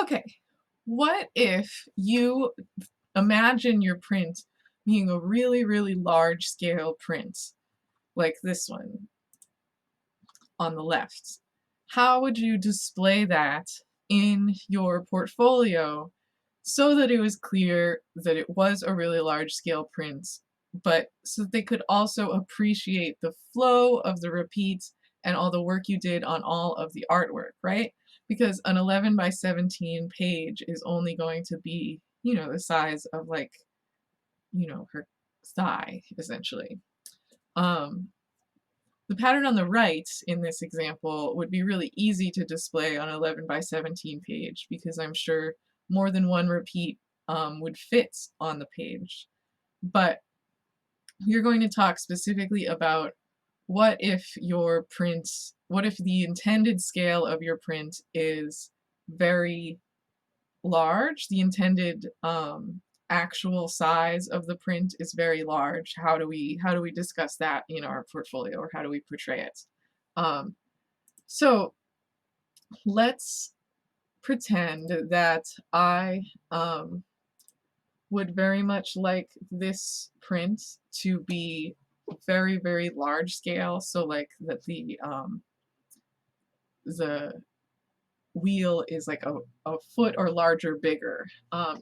Okay, what if you imagine your print being a really, really large scale print, like this one on the left? How would you display that in your portfolio so that it was clear that it was a really large scale print, but so that they could also appreciate the flow of the repeats and all the work you did on all of the artwork, right? Because an 11 by 17 page is only going to be, the size of like, her thigh, essentially. Um, the pattern on the right in this example would be really easy to display on an 11 by 17 page because I'm sure more than one repeat would fit on the page. But you're going to talk specifically about what if the intended scale of your print is very large, the intended actual size of the print is very large. How do we discuss that in our portfolio, or how do we portray it? Um, so let's pretend that I would very much like this print to be very, very large scale. So like that the wheel is like a foot or larger bigger.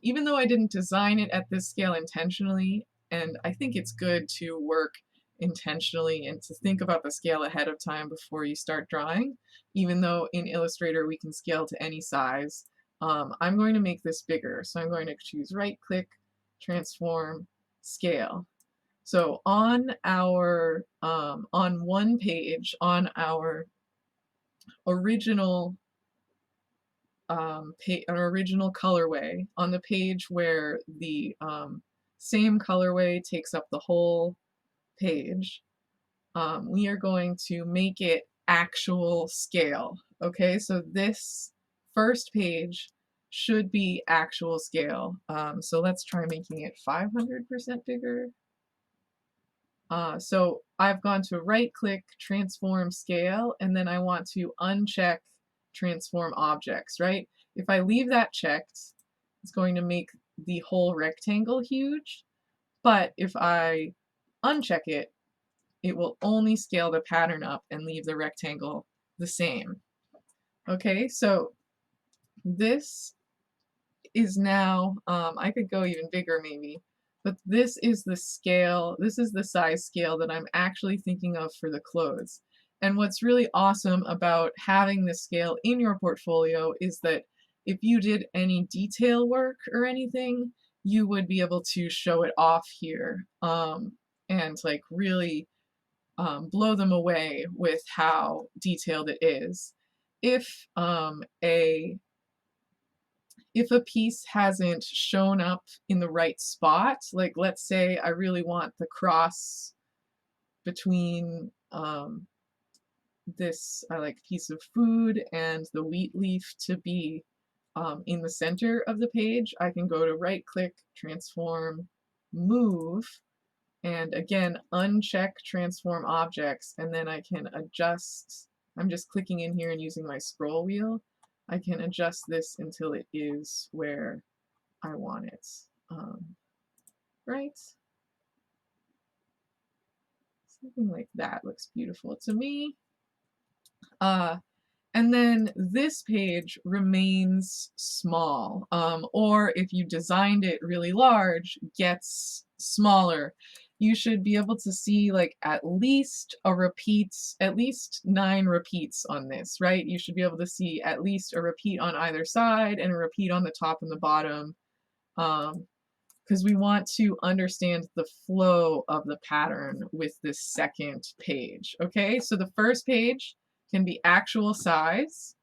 Even though I didn't design it at this scale intentionally, and I think it's good to work intentionally and to think about the scale ahead of time before you start drawing, even though in Illustrator we can scale to any size. I'm going to make this bigger, so I'm going to choose right click, transform, scale. So on one page, on our original an original colorway, on the page where the same colorway takes up the whole page, we are going to make it actual scale. Okay, so this first page should be actual scale. So let's try making it 500% bigger. So I've gone to right click, transform scale, and then I want to uncheck transform objects, right? If I leave that checked, it's going to make the whole rectangle huge, but if I uncheck it, it will only scale the pattern up and leave the rectangle the same. Okay, so this is now, I could go even bigger maybe, but this is the scale, this is the size scale that I'm actually thinking of for the clothes. And what's really awesome about having this scale in your portfolio is that if you did any detail work or anything, you would be able to show it off here, and like really blow them away with how detailed it is. If if a piece hasn't shown up in the right spot, like let's say I really want the cross between this like piece of food and the wheat leaf to be in the center of the page, I can go to right click, transform, move, and again uncheck transform objects, and then I can adjust. I'm just clicking in here and using my scroll wheel. I can adjust this until it is where I want it. Right? Something like that looks beautiful to me. Uh, and then this page remains small, or if you designed it really large, gets smaller. You should be able to see like at least 9 repeats on this, right? You should be able to see at least a repeat on either side and a repeat on the top and the bottom. Because we want to understand the flow of the pattern with this second page. Okay, so the first page can be actual size.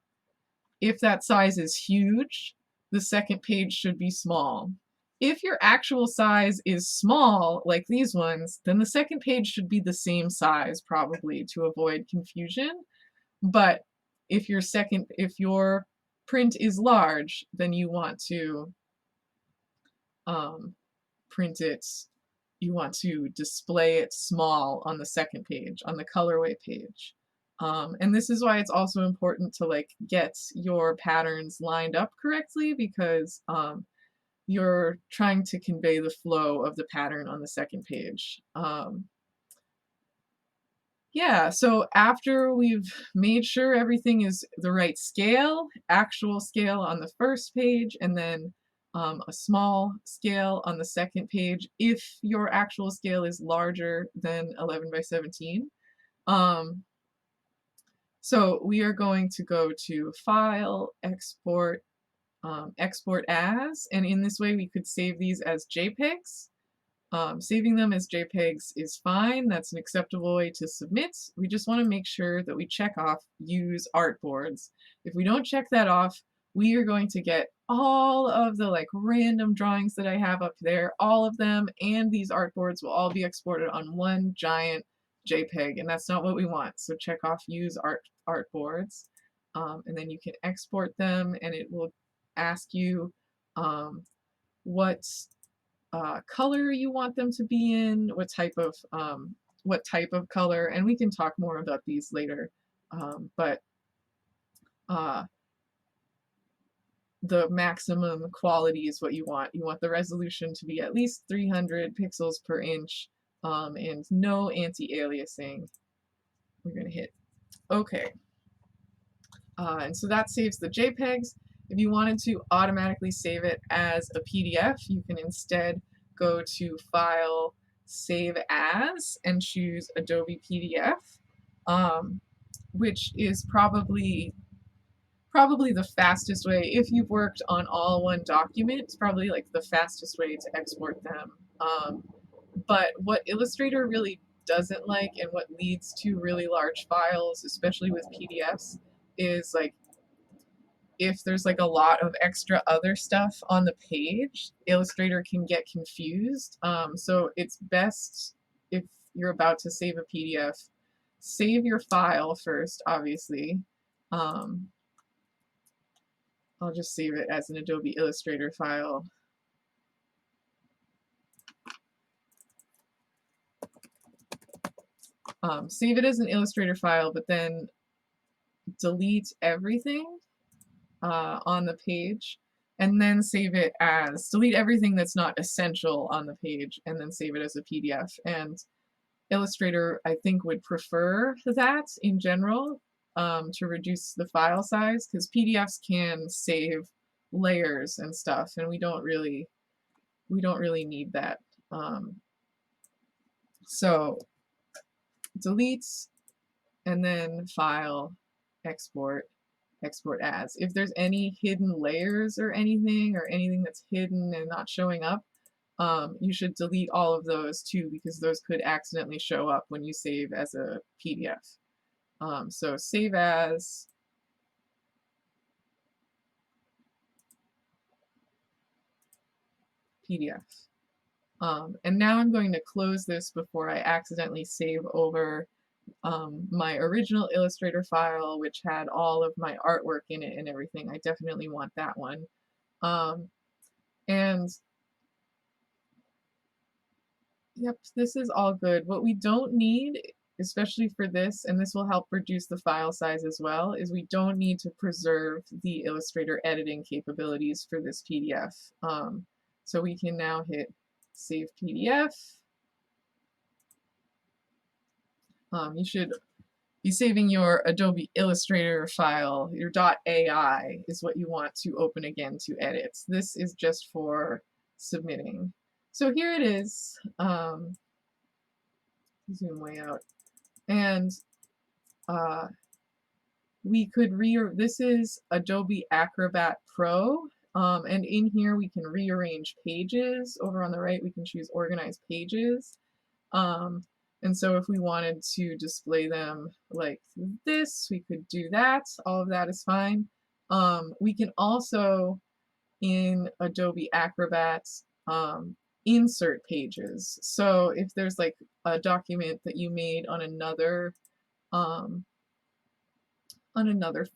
If that size is huge, the second page should be small. If your actual size is small, like these ones, then the second page should be the same size probably to avoid confusion. But if your print is large, then you want to um, print it, you want to display it small on the second page, on the colorway page. And this is why it's also important to like get your patterns lined up correctly because you're trying to convey the flow of the pattern on the second page. Yeah, so after we've made sure everything is the right scale, actual scale on the first page, and then a small scale on the second page, if your actual scale is larger than 11 by 17. Um, so we are going to go to File, Export, Export As, and in this way we could save these as JPEGs. Saving them as JPEGs is fine. That's an acceptable way to submit. We just want to make sure that we check off use artboards. If we don't check that off, we are going to get all of the like random drawings that I have up there, all of them, and these artboards will all be exported on one giant JPEG, and that's not what we want. So check off use artboards, and then you can export them, and it will ask you what color you want them to be in, what type of color, and we can talk more about these later. But uh, the maximum quality is what you want. You want the resolution to be at least 300 pixels per inch, and no anti-aliasing. We're going to hit OK. And so that saves the JPEGs. If you wanted to automatically save it as a PDF, you can instead go to File, Save As, and choose Adobe PDF, which is probably the fastest way. If you've worked on all one document, it's probably like the fastest way to export them. But what Illustrator really doesn't like and what leads to really large files, especially with PDFs, is like if there's like a lot of extra other stuff on the page, Illustrator can get confused. So it's best if you're about to save a PDF, save your file first, obviously. I'll just save it as an Adobe Illustrator file. Save it as an Illustrator file, but then delete everything on the page, and then save it as, delete everything that's not essential on the page, and then save it as a PDF. And Illustrator, I think, would prefer that in general, to reduce the file size, because PDFs can save layers and stuff, and we don't really need that. So delete, and then File, Export, Export As. If there's any hidden layers or anything that's hidden and not showing up, you should delete all of those too, because those could accidentally show up when you save as a PDF. So save as, PDF. And now I'm going to close this before I accidentally save over my original Illustrator file, which had all of my artwork in it and everything. I definitely want that one. And yep, this is all good. What we don't need, especially for this, and this will help reduce the file size as well, is we don't need to preserve the Illustrator editing capabilities for this PDF. So we can now hit Save PDF. You should be saving your Adobe Illustrator file. Your .ai is what you want to open again to edit. This is just for submitting. So here it is. Zoom way out. And we could this is Adobe Acrobat Pro. And in here we can rearrange pages. Over on the right, we can choose Organize Pages. And so if we wanted to display them like this, we could do that. All of that is fine. We can also, in Adobe Acrobat, insert pages. So if there's like a document that you made on another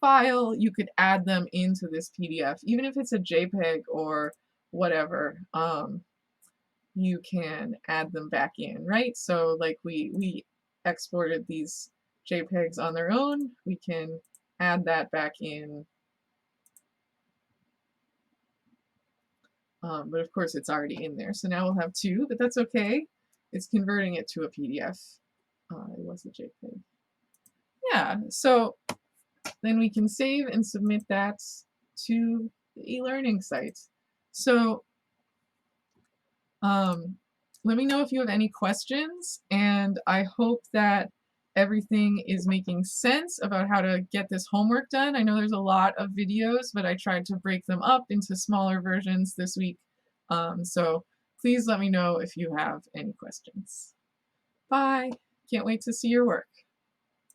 file, you could add them into this PDF, even if it's a JPEG or whatever. You can add them back in, right? So like we exported these JPEGs on their own, we can add that back in. But of course it's already in there. So now we'll have two, but that's okay. It's converting it to a PDF. It was a JPEG. Yeah, so then we can save and submit that to the e-learning site. So let me know if you have any questions, and I hope that everything is making sense about how to get this homework done. I know there's a lot of videos, but I tried to break them up into smaller versions this week. So please let me know if you have any questions. Bye. Can't wait to see your work.